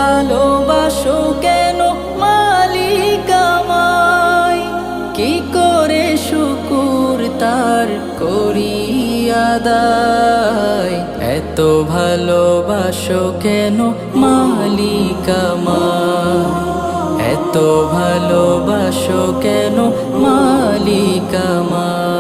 ভালোবাসো কেন মালিক আমায়? কি করে শুকুর তার করি আদায়? এত ভালোবাসো কেন মালিক আমায়? এত ভালোবাসো কেন মালিক আমায়?